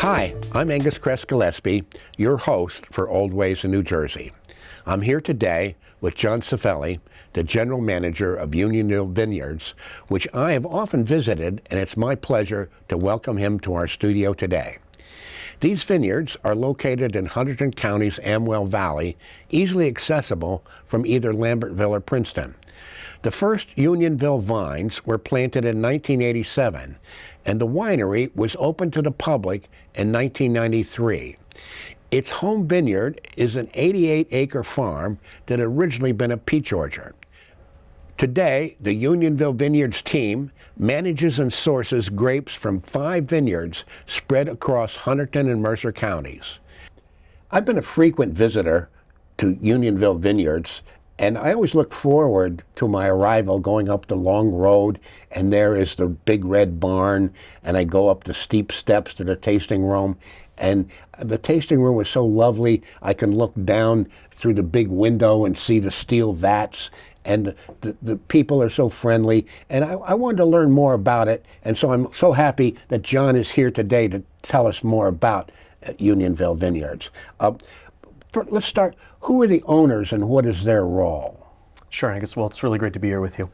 Hi, I'm Angus Kress Gillespie, your host for Old Ways in New Jersey. I'm here today with John Cifelli, the general manager of Unionville Vineyards, which I have often visited, and it's my pleasure to welcome him to our studio today. These vineyards are located in Hunterdon County's Amwell Valley, easily accessible from either Lambertville or Princeton. The first Unionville vines were planted in 1987, and the winery was opened to the public in 1993. Its home vineyard is an 88-acre farm that had originally been a peach orchard. Today, the Unionville Vineyards team manages and sources grapes from 5 vineyards spread across Hunterdon and Mercer counties. I've been a frequent visitor to Unionville Vineyards, and I always look forward to my arrival going up the long road, and there is the big red barn, and I go up the steep steps to the tasting room. And the tasting room was so lovely. I can look down through the big window and see the steel vats, and the people are so friendly. And I wanted to learn more about it, and so I'm so happy that John is here today to tell us more about Unionville Vineyards. Let's start. Who are the owners and what is their role? Sure, Angus. Well, it's really great to be here with you.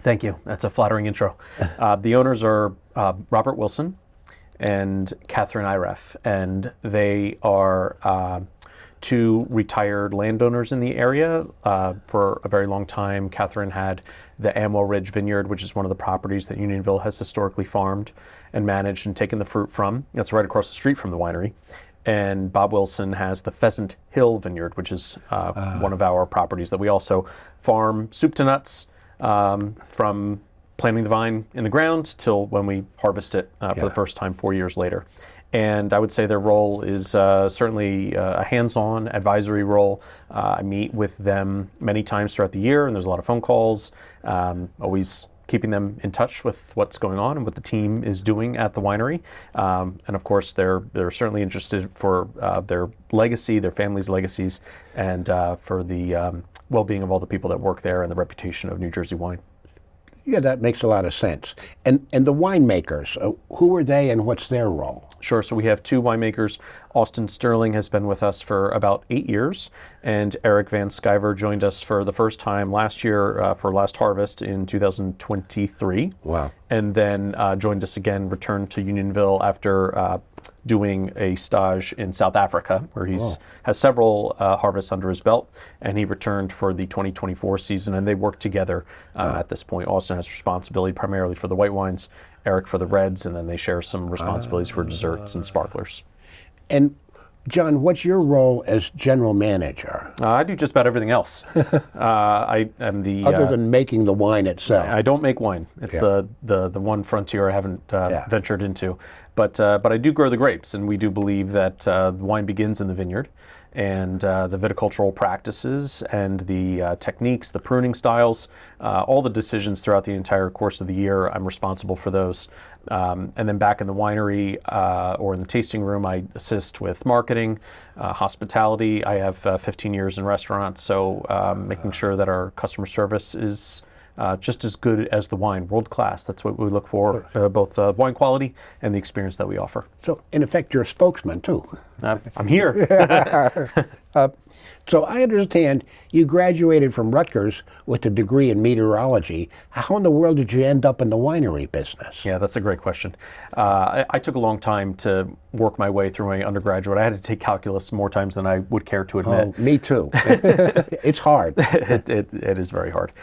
Thank you. That's a flattering intro. The owners are Robert Wilson and Catherine Iref, and they are 2 retired landowners in the area. For a very long time, Catherine had the Amwell Ridge Vineyard, which is one of the properties that Unionville has historically farmed and managed and taken the fruit from. That's right across the street from the winery. And Bob Wilson has the Pheasant Hill Vineyard, which is one of our properties that we also farm soup to nuts from planting the vine in the ground till when we harvest it for the first time 4 years later. And I would say their role is certainly a hands-on advisory role. I meet with them many times throughout the year, and there's a lot of phone calls, always keeping them in touch with what's going on and what the team is doing at the winery. And of course, they're certainly interested for their legacy, their family's legacies, and for the well-being of all the people that work there and the reputation of New Jersey wine. Yeah, that makes a lot of sense. And the winemakers, who are they and what's their role? Sure. So we have 2 winemakers. Austin Sterling has been with us for about 8 years, and Eric Van Sciver joined us for the first time last year for last harvest in 2023. Wow. And then joined us again, returned to Unionville after doing a stage in South Africa, where he's has several harvests under his belt, and he returned for the 2024 season, and they work together at this point. Austin has responsibility primarily for the white wines, Eric for the reds, and then they share some responsibilities for desserts and sparklers. And John, what's your role as general manager? I do just about everything else. I am the other than making the wine itself. I don't make wine. It's the one frontier I haven't ventured into. But I do grow the grapes, and we do believe that wine begins in the vineyard, and the viticultural practices and the techniques, the pruning styles, all the decisions throughout the entire course of the year, I'm responsible for those. And then back in the winery or in the tasting room, I assist with marketing, hospitality. I have 15 years in restaurants, so making sure that our customer service is just as good as the wine, world class. That's what we look for, both wine quality and the experience that we offer. So, in effect, you're a spokesman, too. I'm here. So I understand you graduated from Rutgers with a degree in meteorology. How in the world did you end up in the winery business? Yeah, that's a great question. I took a long time to work my way through my undergraduate. I had to take calculus more times than I would care to admit. Oh, me too. It's hard. It is very hard.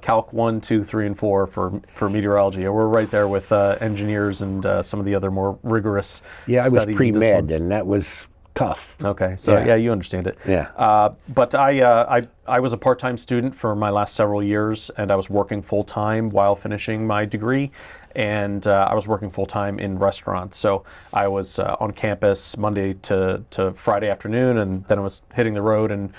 Calc 1, 2, 3, and 4 for meteorology. We're right there with engineers and some of the other more rigorous Yeah, I was studies pre-med, and that was tough. Okay, so yeah, you understand it. Yeah. But I was a part-time student for my last several years, and I was working full-time while finishing my degree. And I was working full-time in restaurants. So I was on campus Monday to Friday afternoon, and then I was hitting the road and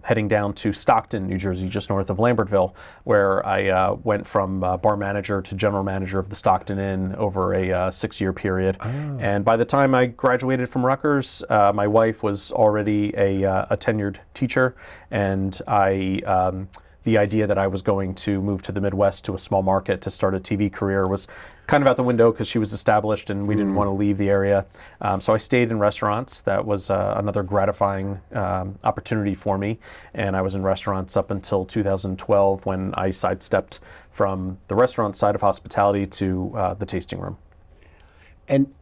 heading down to Stockton, New Jersey, just north of Lambertville, where I went from bar manager to general manager of the Stockton Inn over a 6-year period. Oh. And by the time I graduated from Rutgers, my wife was already a tenured teacher, and I the idea that I was going to move to the Midwest to a small market to start a TV career was kind of out the window because she was established and we didn't want to leave the area. So I stayed in restaurants. That was another gratifying opportunity for me. And I was in restaurants up until 2012 when I sidestepped from the restaurant side of hospitality to the tasting room. And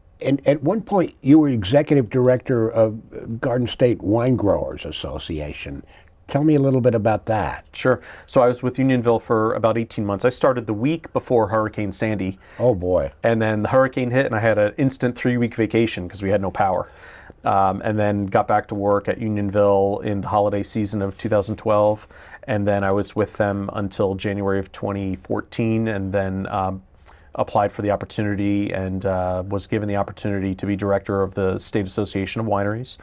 at one point, you were executive director of Garden State Wine Growers Association. Tell me a little bit about that. Sure. So I was with Unionville for about 18 months. I started the week before Hurricane Sandy. Oh, boy. And then the hurricane hit, and I had an instant 3-week vacation because we had no power. And then got back to work at Unionville in the holiday season of 2012. And then I was with them until January of 2014, and then applied for the opportunity and was given the opportunity to be director of the State Association of Wineries.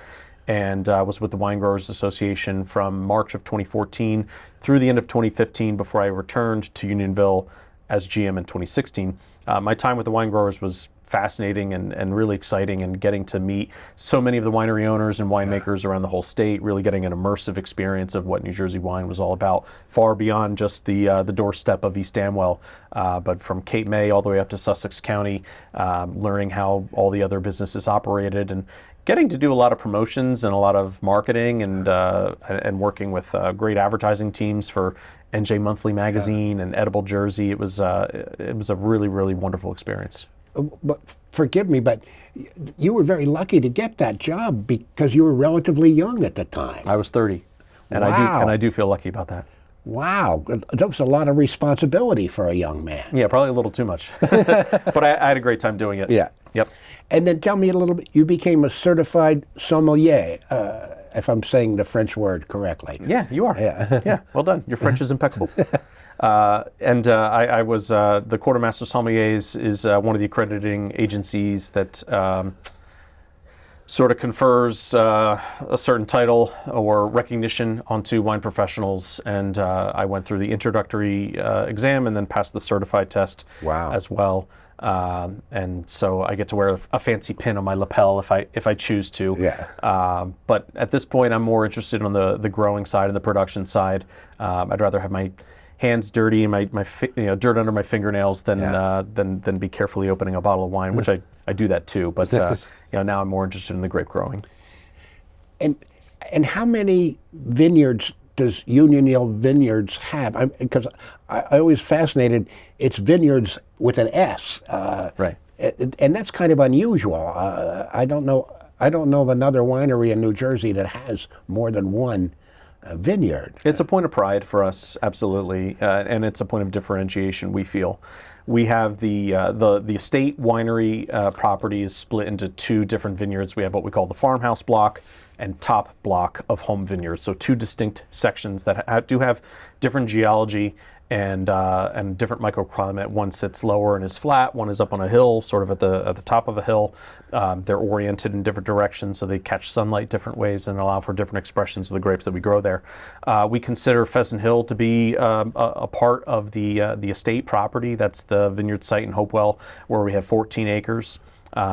And was with the Wine Growers Association from March of 2014 through the end of 2015 before I returned to Unionville as GM in 2016. My time with the wine growers was fascinating and really exciting, and getting to meet so many of the winery owners and winemakers around the whole state, really getting an immersive experience of what New Jersey wine was all about, far beyond just the doorstep of East Amwell, but from Cape May all the way up to Sussex County, learning how all the other businesses operated, and getting to do a lot of promotions and a lot of marketing, and working with great advertising teams for NJ Monthly magazine and Edible Jersey. It was a really, really wonderful experience. But forgive me, but you were very lucky to get that job because you were relatively young at the time. I was 30, and Wow. I do feel lucky about that. Wow, that was a lot of responsibility for a young man. Yeah, probably a little too much, but I had a great time doing it. Yeah. Yep. And then tell me a little bit, you became a certified sommelier, if I'm saying the French word correctly. Yeah, you are. Yeah. Yeah, well done. Your French is impeccable. I was the Quartermaster Sommeliers is one of the accrediting agencies that sort of confers a certain title or recognition onto wine professionals, and I went through the introductory exam and then passed the certified test. Wow. As well. And so I get to wear a fancy pin on my lapel if I choose to. Yeah. But at this point, I'm more interested on the growing side and the production side. I'd rather have my hands dirty and my dirt under my fingernails than be carefully opening a bottle of wine, which I do that too. But now I'm more interested in the grape growing. And how many vineyards does Unionville Vineyards have? Because I always fascinated, it's vineyards with an S. Right. And that's kind of unusual. I don't know of another winery in New Jersey that has more than one vineyard. It's a point of pride for us, absolutely, and it's a point of differentiation. We feel we have the estate winery property is split into two different vineyards. We have what we call the farmhouse block and top block of home vineyards. So two distinct sections that do have different geology and different microclimate. One sits lower and is flat. One is up on a hill, sort of at the top of a hill. They're oriented in different directions, so they catch sunlight different ways and allow for different expressions of the grapes that we grow there. We consider Pheasant Hill to be a part of the estate property. That's the vineyard site in Hopewell, where we have 14 acres.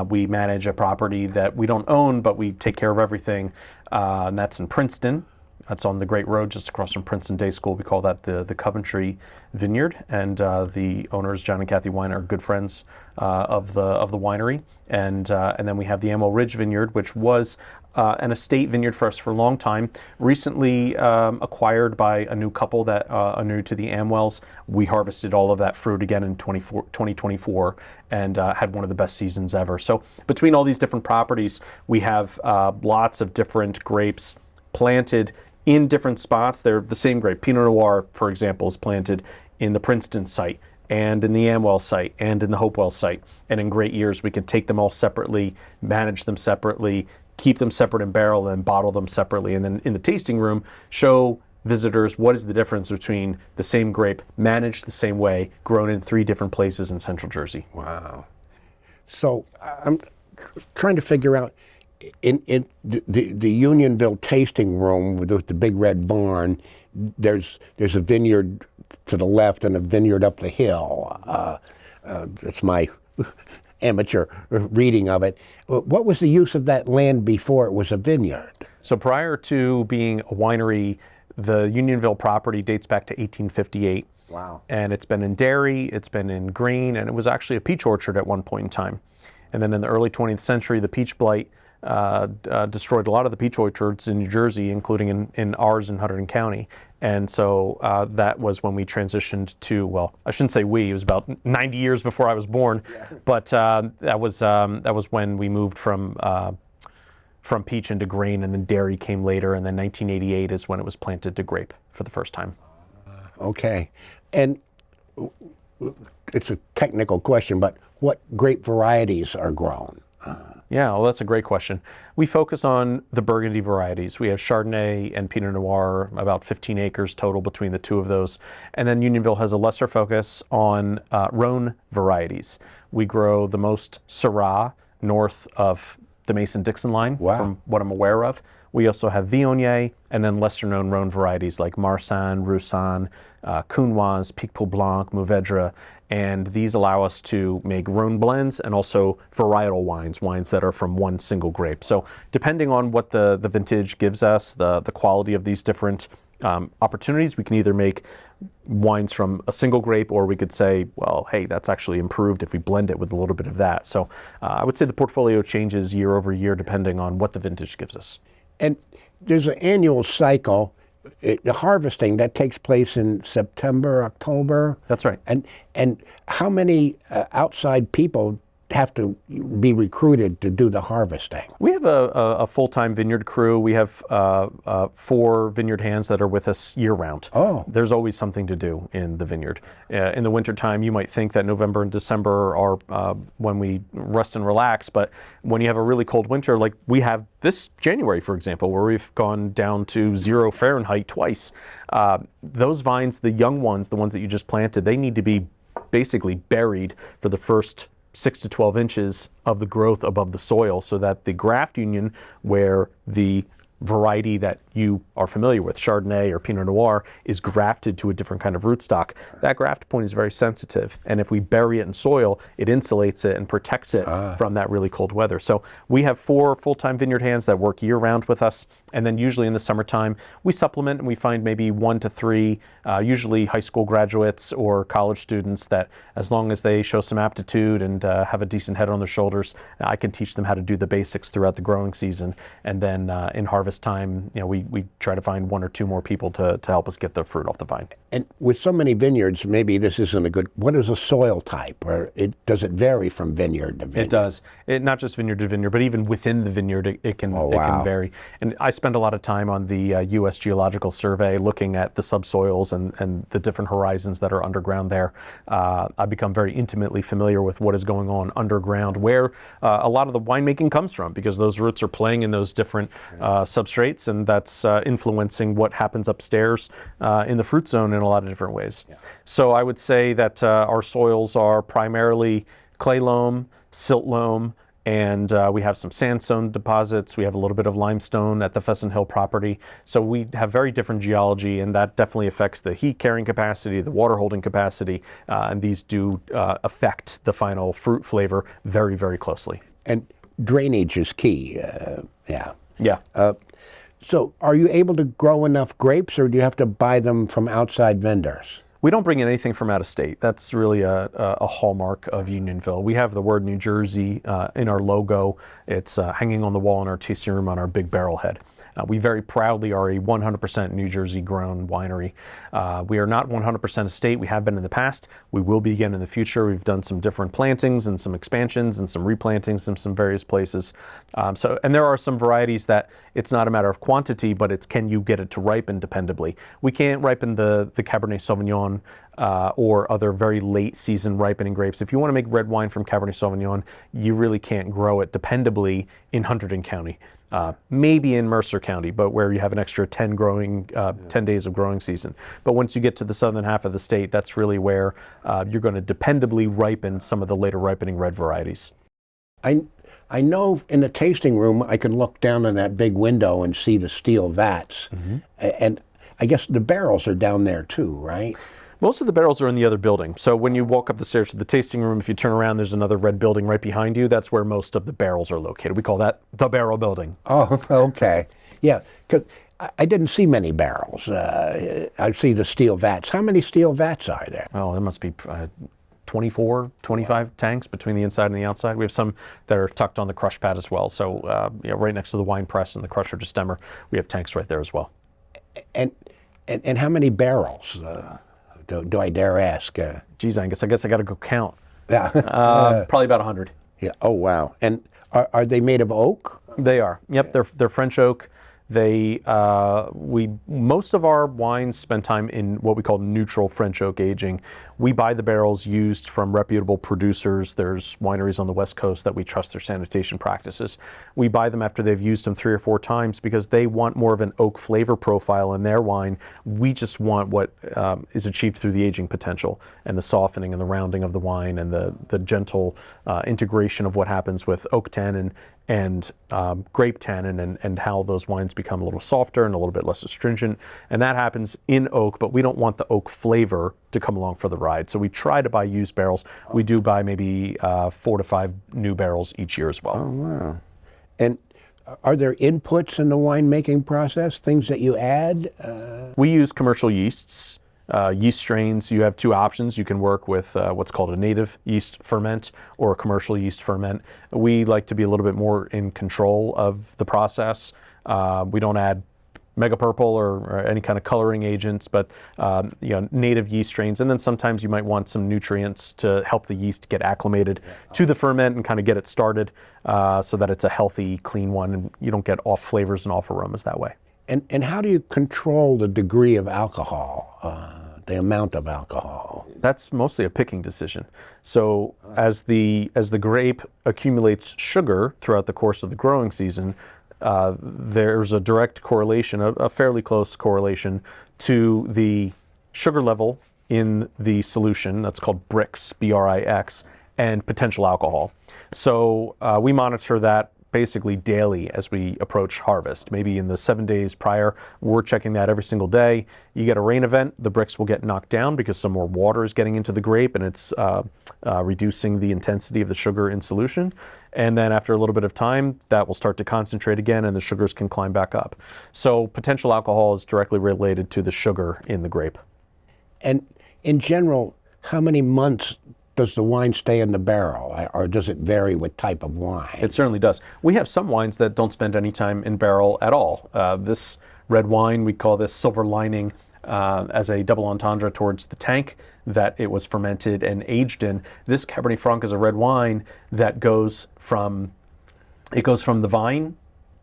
We manage a property that we don't own, but we take care of everything, and that's in Princeton. That's on the Great Road just across from Princeton Day School. We call that the Coventry Vineyard, and the owners, John and Kathy Wine, are good friends of the winery. And then we have the Amwell Ridge Vineyard, which was an estate vineyard for us for a long time. Recently acquired by a new couple that are new to the Amwells. We harvested all of that fruit again in 2024 and had one of the best seasons ever. So between all these different properties, we have lots of different grapes planted in different spots. They're the same grape. Pinot Noir, for example, is planted in the Princeton site and in the Amwell site and in the Hopewell site. And in great years, we can take them all separately, manage them separately, keep them separate in barrel, and bottle them separately. And then in the tasting room, show visitors what is the difference between the same grape, managed the same way, grown in 3 different places in Central Jersey. Wow. So I'm trying to figure out, in the Unionville tasting room with the big red barn, there's a vineyard to the left and a vineyard up the hill. That's my amateur reading of it. What was the use of that land before it was a vineyard? So prior to being a winery, The Unionville property dates back to 1858. Wow. And it's been in dairy, it's been in grain, and it was actually a peach orchard at one point in time. And then in the early 20th century, the peach blight destroyed a lot of the peach orchards in New Jersey, including in ours in Hunterdon County. And so that was when we transitioned to, well, I shouldn't say we, it was about 90 years before I was born, but that was when we moved from peach into grain, and then dairy came later, and then 1988 is when it was planted to grape for the first time. Okay. And it's a technical question, but what grape varieties are grown? Yeah, well, that's a great question. We focus on the Burgundy varieties. We have Chardonnay and Pinot Noir, about 15 acres total between the two of those. And then Unionville has a lesser focus on Rhone varieties. We grow the most Syrah north of the Mason-Dixon line, from what I'm aware of. We also have Viognier, and then lesser-known Rhone varieties like Marsanne, Roussanne, Counoise, Picpoul Blanc, Mourvedre, and these allow us to make Rhone blends and also varietal wines that are from one single grape. So depending on what the vintage gives us, the quality of these different opportunities, we can either make wines from a single grape, or we could say, well, hey, that's actually improved if we blend it with a little bit of that. So I would say the portfolio changes year over year depending on what the vintage gives us. And there's an annual cycle. The harvesting that takes place in September, October. That's right. And how many outside people have to be recruited to do the harvesting? We have a full-time vineyard crew. We have 4 vineyard hands that are with us year-round. Oh. There's always something to do in the vineyard. In the wintertime, you might think that November and December are when we rest and relax, but when you have a really cold winter, like we have this January, for example, where we've gone down to 0 Fahrenheit twice, those vines, the young ones, the ones that you just planted, they need to be basically buried for the first 6 to 12 inches of the growth above the soil, so that the graft union, where the variety that you are familiar with, Chardonnay or Pinot Noir, is grafted to a different kind of rootstock, that graft point is very sensitive. And if we bury it in soil, it insulates it and protects it from that really cold weather. So we have 4 full-time vineyard hands that work year-round with us. And then usually in the summertime, we supplement and we find maybe 1 to 3, usually high school graduates or college students that, as long as they show some aptitude and have a decent head on their shoulders, I can teach them how to do the basics throughout the growing season. And then in harvest time, we try to find 1 or 2 more people to help us get the fruit off the vine. And with so many vineyards, maybe this isn't a good, what is a soil type? Or does it vary from vineyard to vineyard? It does. Not just vineyard to vineyard, but even within the vineyard, it can vary. And I spend a lot of time on the U.S. Geological Survey looking at the subsoils and the different horizons that are underground there. I've become very intimately familiar with what is going on underground, where a lot of the winemaking comes from, because those roots are playing in those different substrates, and that's influencing what happens upstairs in the fruit zone in a lot of different ways. Yeah. So I would say that our soils are primarily clay loam, silt loam, and we have some sandstone deposits. We have a little bit of limestone at the Pheasant Hill property. So we have very different geology, and that definitely affects the heat carrying capacity, the water holding capacity, and these do affect the final fruit flavor very, very closely. And drainage is key. Yeah. So are you able to grow enough grapes, or do you have to buy them from outside vendors? We don't bring in anything from out of state. That's really a hallmark of Unionville. We have the word New Jersey in our logo. It's hanging on the wall in our tasting room on our big barrel head. We very proudly are a 100% New Jersey grown winery. We are not 100% estate. We have been in the past. We will be again in the future. We've done some different plantings and some expansions and some replantings in some various places. And there are some varieties that it's not a matter of quantity, but it's can you get it to ripen dependably. We can't ripen the Cabernet Sauvignon or other very late season ripening grapes. If you want to make red wine from Cabernet Sauvignon, you really can't grow it dependably in Hunterdon County. Maybe in Mercer County, but where you have an extra 10 days of growing season. But once you get to the southern half of the state, that's really where you're going to dependably ripen some of the later ripening red varieties. I know in the tasting room I can look down on that big window and see the steel vats. And I guess the barrels are down there too, right? Most of the barrels are in the other building. So when you walk up the stairs to the tasting room, if you turn around, there's another red building right behind you. That's where most of the barrels are located. We call that the barrel building. Oh, okay. Yeah, 'cause I didn't see many barrels. I see the steel vats. How many steel vats are there? Oh, there must be 24, 25 tanks between the inside and the outside. We have some that are tucked on the crush pad as well. So right next to the wine press and the crusher destemmer, we have tanks right there as well. And how many barrels? Do I dare ask? Geez, Angus, I guess I got to go count. Yeah. Probably about 100. Yeah. Oh, wow. And are they made of oak? They are. Yep, they're French oak. They most of our wines spend time in what we call neutral French oak aging. We buy the barrels used from reputable producers. There's wineries on the West Coast that we trust their sanitation practices. We buy them after they've used them 3 or 4 times because they want more of an oak flavor profile in their wine. We just want what is achieved through the aging potential and the softening and the rounding of the wine and the gentle integration of what happens with oak tannin and grape tannin and how those wines become a little softer and a little bit less astringent. And that happens in oak, but we don't want the oak flavor to come along for the ride. So we try to buy used barrels. We do buy maybe 4 to 5 new barrels each year as well. Oh, wow. And are there inputs in the winemaking process, things that you add? We use commercial yeasts. Yeast strains, you have 2 options. You can work with what's called a native yeast ferment or a commercial yeast ferment. We like to be a little bit more in control of the process. We don't add mega purple or any kind of coloring agents, but native yeast strains. And then sometimes you might want some nutrients to help the yeast get acclimated to the ferment and kind of get it started so that it's a healthy, clean one and you don't get off flavors and off aromas that way. And how do you control the degree of alcohol, the amount of alcohol? That's mostly a picking decision. So as the grape accumulates sugar throughout the course of the growing season, there's a direct correlation, a fairly close correlation to the sugar level in the solution. That's called Brix, B-R-I-X, and potential alcohol. So we monitor that basically daily as we approach harvest. Maybe in the 7 days prior, we're checking that every single day. You get a rain event, the Brix will get knocked down because some more water is getting into the grape and it's reducing the intensity of the sugar in solution. And then after a little bit of time, that will start to concentrate again and the sugars can climb back up. So potential alcohol is directly related to the sugar in the grape. And in general, how many months does the wine stay in the barrel, or does it vary with type of wine? It certainly does. We have some wines that don't spend any time in barrel at all. This red wine, we call this silver lining as a double entendre towards the tank that it was fermented and aged in. This Cabernet Franc is a red wine that goes from the vine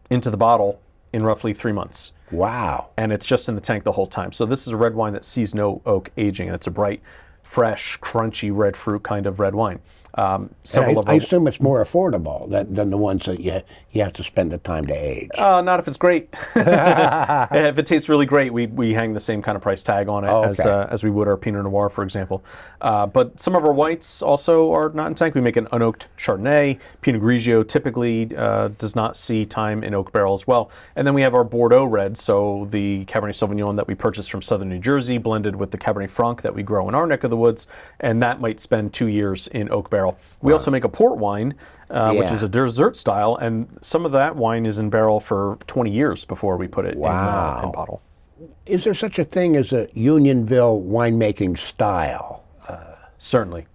into the bottle in roughly 3 months. Wow. And it's just in the tank the whole time. So this is a red wine that sees no oak aging, and it's a bright, fresh, crunchy red fruit kind of red wine. I assume it's more affordable than the ones that you have to spend the time to age. Not if it's great. If it tastes really great, we hang the same kind of price tag on it as we would our Pinot Noir, for example. But some of our whites also are not in tank. We make an unoaked Chardonnay. Pinot Grigio typically does not see time in oak barrel as well. And then we have our Bordeaux red, so the Cabernet Sauvignon that we purchased from southern New Jersey, blended with the Cabernet Franc that we grow in our neck of the woods, and that might spend 2 years in oak barrel. We also make a port wine, which is a dessert style, and some of that wine is in barrel for 20 years before we put it in bottle. Is there such a thing as a Unionville winemaking style? Certainly.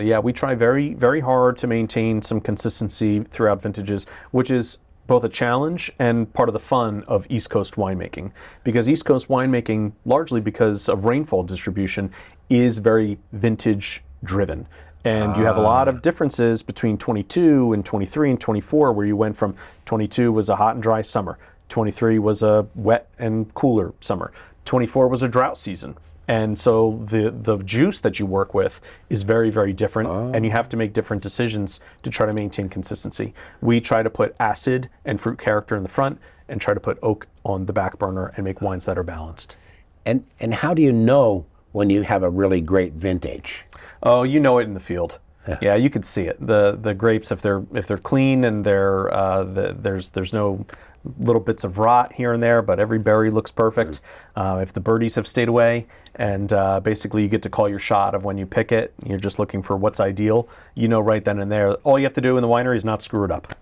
Yeah, we try very, very hard to maintain some consistency throughout vintages, which is both a challenge and part of the fun of East Coast winemaking. Because East Coast winemaking, largely because of rainfall distribution, is very vintage driven. And you have a lot of differences between 22 and 23 and 24, where you went from 22 was a hot and dry summer, 23 was a wet and cooler summer, 24 was a drought season. And so the juice that you work with is very, very different, and you have to make different decisions to try to maintain consistency. We try to put acid and fruit character in the front and try to put oak on the back burner and make wines that are balanced. And how do you know when you have a really great vintage? Oh, you know it in the field. Yeah, you could see it. The grapes, if they're clean and there's no little bits of rot here and there, but every berry looks perfect. If the birdies have stayed away, and basically you get to call your shot of when you pick it. You're just looking for what's ideal. You know right then and there. All you have to do in the winery is not screw it up.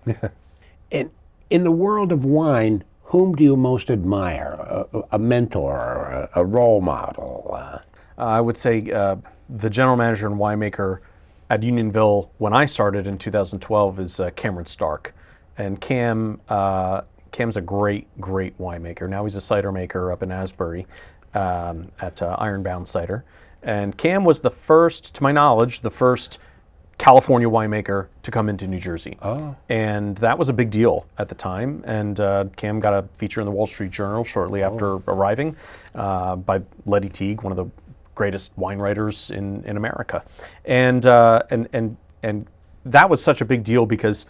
In the world of wine, whom do you most admire? A mentor, a role model? I would say the general manager and winemaker at Unionville when I started in 2012 is Cameron Stark. And Cam's a great winemaker. Now he's a cider maker up in Asbury at Ironbound Cider. And Cam was the first, to my knowledge, the first California winemaker to come into New Jersey. Oh. And that was a big deal at the time. And Cam got a feature in the Wall Street Journal shortly after arriving by Letty Teague, one of the greatest wine writers in America. And that was such a big deal because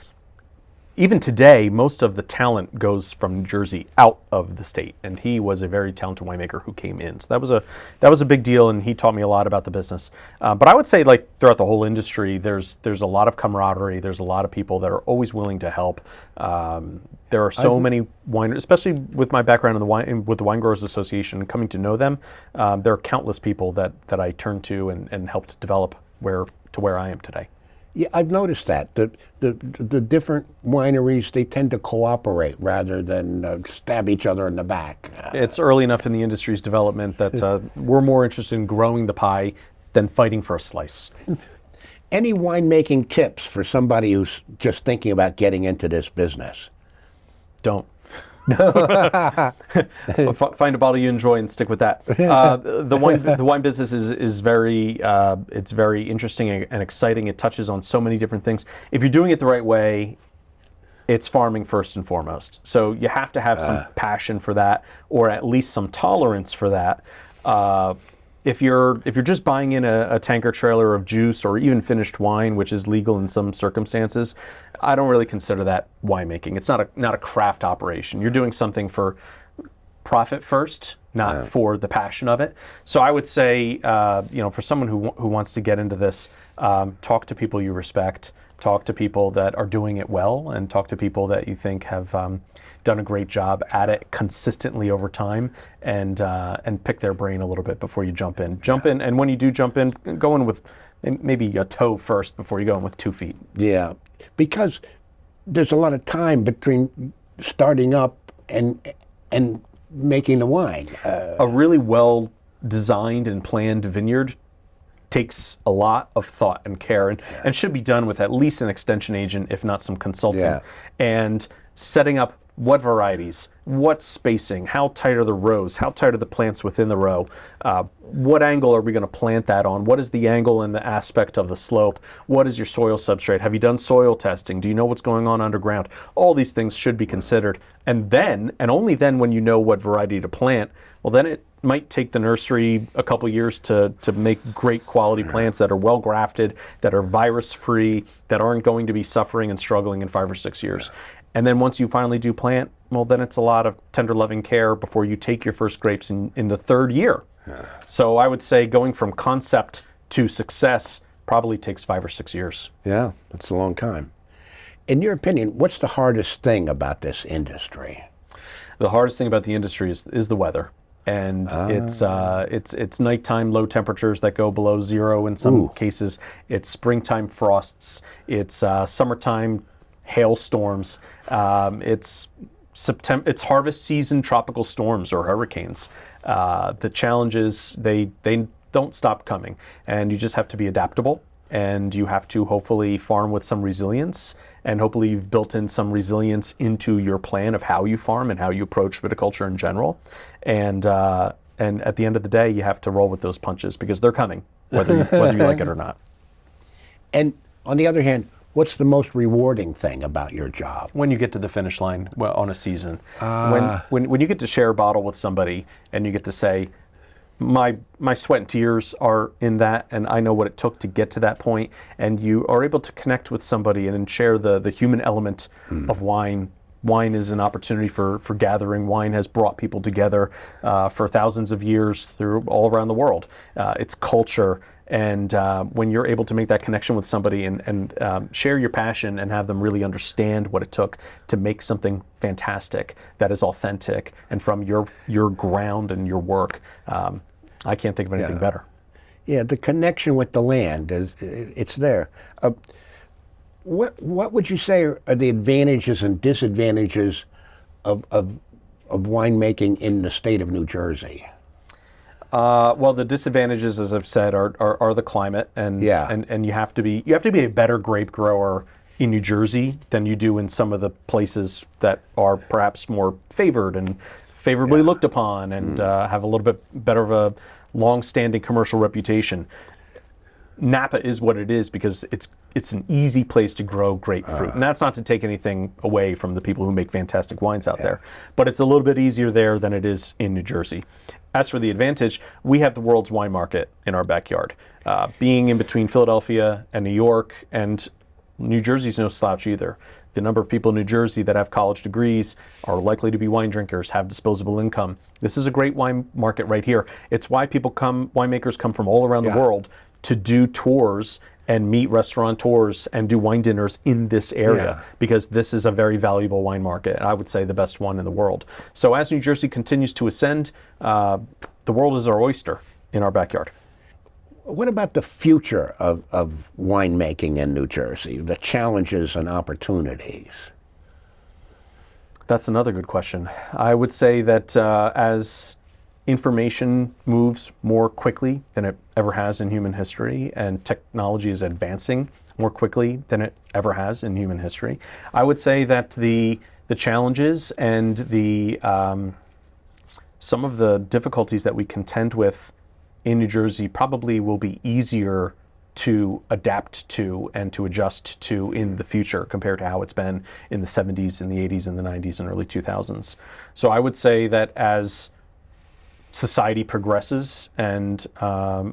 even today, most of the talent goes from New Jersey out of the state, and he was a very talented winemaker who came in. So that was a big deal, and he taught me a lot about the business. But I would say, like throughout the whole industry, there's a lot of camaraderie. There's a lot of people that are always willing to help. There are so many wineries, especially with my background in with the Wine Growers Association, coming to know them. There are countless people that I turn to and helped develop where I am today. Yeah, I've noticed that. The different wineries, they tend to cooperate rather than stab each other in the back. It's early enough in the industry's development that we're more interested in growing the pie than fighting for a slice. Any winemaking tips for somebody who's just thinking about getting into this business? Don't. Find a bottle you enjoy and stick with that. The wine business is very it's very interesting and exciting. It touches on so many different things. If you're doing it the right way, it's farming first and foremost. So you have to have some passion for that, or at least some tolerance for that. If you're just buying in a tanker trailer of juice or even finished wine, which is legal in some circumstances, I don't really consider that winemaking. It's not a craft operation. You're doing something for profit first, not for the passion of it. So I would say, for someone who wants to get into this, talk to people you respect, talk to people that are doing it well, and talk to people that you think have done a great job at it consistently over time, and pick their brain a little bit before you jump in. And when you do jump in, go in with maybe a toe first before you go in with 2 feet. Yeah, because there's a lot of time between starting up and making the wine. A really well designed and planned vineyard takes a lot of thought and care, and should be done with at least an extension agent, if not some consulting. Yeah. And setting up what varieties, what spacing, how tight are the rows, how tight are the plants within the row, what angle are we going to plant that on, what is the angle and the aspect of the slope, what is your soil substrate, have you done soil testing, do you know what's going on underground? All these things should be considered. And then, and only then when you know what variety to plant, well then it might take the nursery a couple years to make great quality plants that are well grafted, that are virus free, that aren't going to be suffering and struggling in 5 or 6 years. And then once you finally do plant, well, then it's a lot of tender loving care before you take your first grapes in the 3rd year. So I would say going from concept to success probably takes 5 or 6 years. Yeah, that's a long time. In your opinion, what's the hardest thing about this industry? The hardest thing about the industry is the weather. And it's nighttime low temperatures that go below 0 in some cases. It's springtime frosts. It's summertime hailstorms. It's harvest season tropical storms or hurricanes. The challenges, they don't stop coming, and you just have to be adaptable, and you have to hopefully farm with some resilience, and hopefully you've built in some resilience into your plan of how you farm and how you approach viticulture in general. And at the end of the day, you have to roll with those punches because they're coming, whether you like it or not. And on the other hand, what's the most rewarding thing about your job? When you get to the finish line on a season. When you get to share a bottle with somebody and you get to say, my sweat and tears are in that, and I know what it took to get to that point, and you are able to connect with somebody and share the human element of wine. Wine is an opportunity for gathering. Wine has brought people together for thousands of years through all around the world. It's culture. And when you're able to make that connection with somebody and share your passion and have them really understand what it took to make something fantastic that is authentic and from your ground and your work, I can't think of anything better. Yeah, the connection with the land it's there. What would you say are the advantages and disadvantages of of winemaking in the state of New Jersey? Well, the disadvantages, as I've said, are the climate, and you have to be a better grape grower in New Jersey than you do in some of the places that are perhaps more favored and favorably looked upon, and have a little bit better of a long-standing commercial reputation. Napa is what it is because it's an easy place to grow grapefruit. And that's not to take anything away from the people who make fantastic wines out there. But it's a little bit easier there than it is in New Jersey. As for the advantage, we have the world's wine market in our backyard. Being in between Philadelphia and New York, and New Jersey's no slouch either. The number of people in New Jersey that have college degrees are likely to be wine drinkers, have disposable income. This is a great wine market right here. It's why winemakers come from all around the world to do tours and meet restaurateurs and do wine dinners in this area, because this is a very valuable wine market, and I would say the best one in the world. So as New Jersey continues to ascend, the world is our oyster in our backyard. What about the future of winemaking in New Jersey, the challenges and opportunities? That's another good question. I would say that as information moves more quickly than it ever has in human history, and technology is advancing more quickly than it ever has in human history, I would say that the challenges and the some of the difficulties that we contend with in New Jersey probably will be easier to adapt to and to adjust to in the future compared to how it's been in the 70s and the 80s and the 90s and early 2000s. So I would say that as society progresses and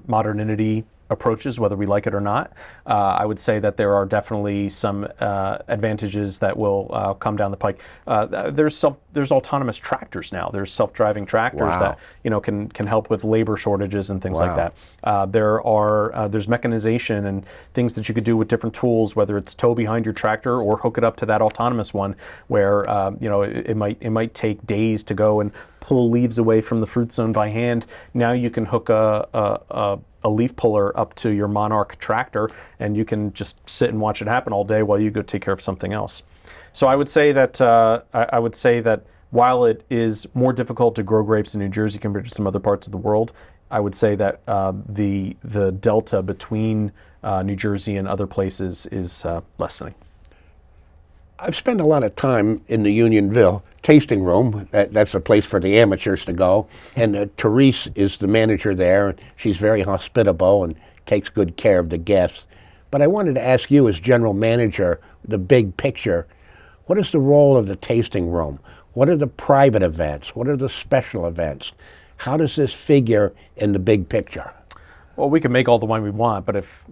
modernity approaches, whether we like it or not, I would say that there are definitely some advantages that will come down the pike. There's autonomous tractors now. There's self-driving tractors that can help with labor shortages and things like that. There's mechanization and things that you could do with different tools, whether it's tow behind your tractor or hook it up to that autonomous one, where it might take days to go and pull leaves away from the fruit zone by hand. Now you can hook a leaf puller up to your Monarch tractor, and you can just sit and watch it happen all day while you go take care of something else. So I would say that while it is more difficult to grow grapes in New Jersey compared to some other parts of the world, I would say that the delta between New Jersey and other places is lessening. I've spent a lot of time in the Unionville tasting room. That's a place for the amateurs to go. And Therese is the manager there. She's very hospitable and takes good care of the guests. But I wanted to ask you, as general manager, the big picture, what is the role of the tasting room? What are the private events? What are the special events? How does this figure in the big picture? Well, we can make all the wine we want, but if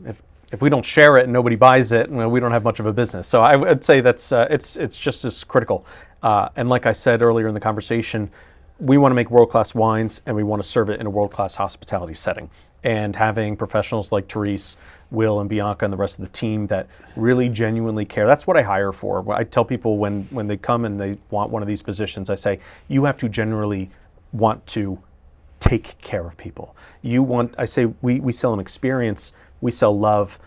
we don't share it and nobody buys it, well, we don't have much of a business. So I would say that's it's just as critical. And like I said earlier in the conversation, we want to make world-class wines, and we want to serve it in a world-class hospitality setting. And having professionals like Therese, Will, and Bianca, and the rest of the team that really genuinely care. That's what I hire for. I tell people when they come and they want one of these positions, I say, you have to genuinely want to take care of people. I say we sell an experience. We sell love.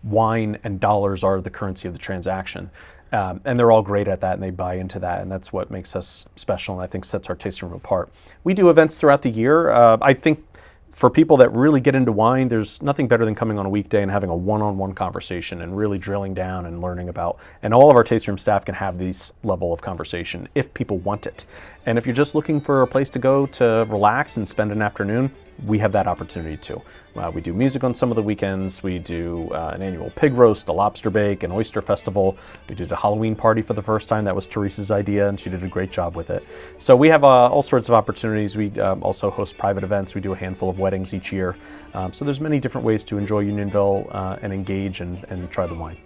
Wine and dollars are the currency of the transaction. And they're all great at that, and they buy into that, and that's what makes us special, and I think sets our tasting room apart. We do events throughout the year. I think for people that really get into wine, there's nothing better than coming on a weekday and having a one-on-one conversation and really drilling down and learning about, and all of our tasting room staff can have this level of conversation if people want it. And if you're just looking for a place to go to relax and spend an afternoon, we have that opportunity too. We do music on some of the weekends. We do an annual pig roast, a lobster bake, an oyster festival. We did a Halloween party for the first time. That was Therese's idea, and she did a great job with it. So we have all sorts of opportunities. We also host private events. We do a handful of weddings each year. So there's many different ways to enjoy Unionville and engage and try the wine.